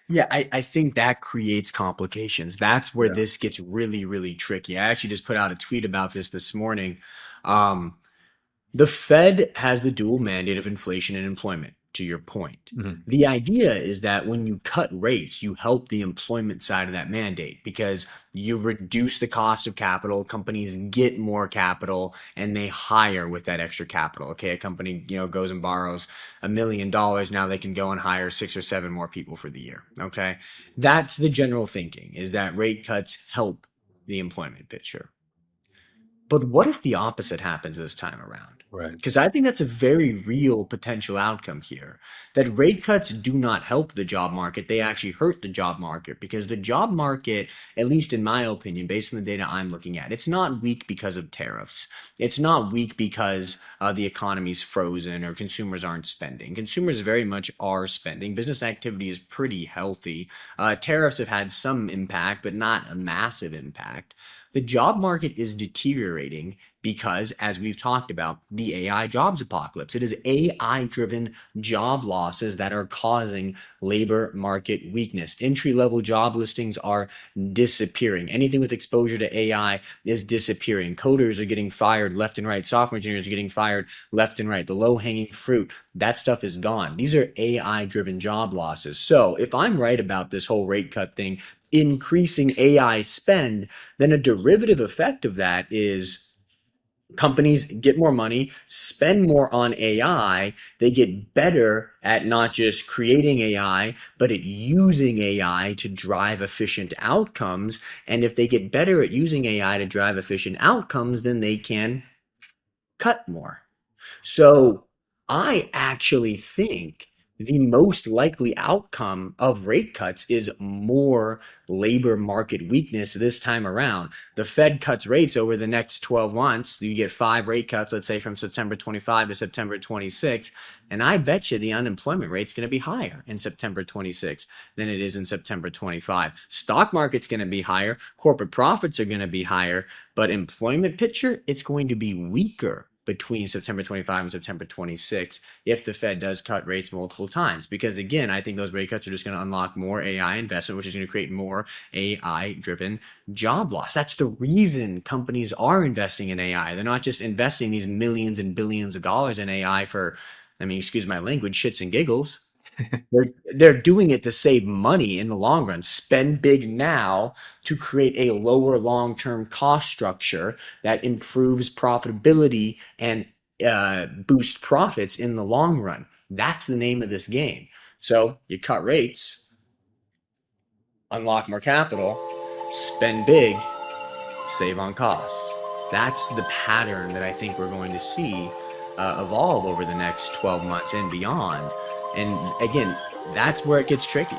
Yeah, I think that creates complications. That's where Yeah. this gets really, really tricky. I actually just put out a tweet about this morning. Um, The Fed has the dual mandate of inflation and employment, to your point. Mhm. The idea is that when you cut rates, you help the employment side of that mandate because you reduce the cost of capital, companies get more capital, and they hire with that extra capital. Okay, a company, goes and borrows $1 million, now they can go and hire 6 or 7 more people for the year. Okay, that's the general thinking, is that rate cuts help the employment picture. But what if the opposite happens this time around? Right. Because I think that's a very real potential outcome here. That rate cuts do not help the job market. They actually hurt the job market because the job market, at least in my opinion, based on the data I'm looking at, it's not weak because of tariffs. It's not weak because the economy's frozen or consumers aren't spending. Consumers very much are spending. Business activity is pretty healthy. Tariffs have had some impact, but not a massive impact. The job market is deteriorating because, as we've talked about, the AI jobs apocalypse. It is AI driven job losses that are causing labor market weakness. Entry level job listings are disappearing. Anything with exposure to AI is disappearing. Coders are getting fired left and right. Software engineers are getting fired left and right. The low hanging fruit, that stuff is gone. These are AI driven job losses. So, if I'm right about this whole rate cut thing, increasing AI spend, then a derivative effect of that is companies get more money, spend more on AI, they get better at not just creating AI, but at using AI to drive efficient outcomes. And if they get better at using AI to drive efficient outcomes, then they can cut more. So I actually think the most likely outcome of rate cuts is more labor market weakness this time around. The Fed cuts rates over the next 12 months. You get 5 rate cuts, let's say from September 25 to September 26. And I bet you the unemployment rate's going to be higher in September 26 than it is in September 25. Stock market's going to be higher. Corporate profits are going to be higher. But employment picture, it's going to be weaker between September 25 and September 26 if the Fed does cut rates multiple times. Because again, I think those rate cuts are just going to unlock more AI investment, which is going to create more AI driven job loss. That's the reason companies are investing in AI. They're not just investing these millions and billions of dollars in AI for, I mean, excuse my language, shits and giggles. They're doing it to save money in the long run. Spend big now to create a lower long-term cost structure that improves profitability and boost profits in the long run. That's the name of this game. So you cut rates, unlock more capital, spend big, save on costs. That's the pattern that I think we're going to see evolve over the next 12 months and beyond. And again, that's where it gets tricky.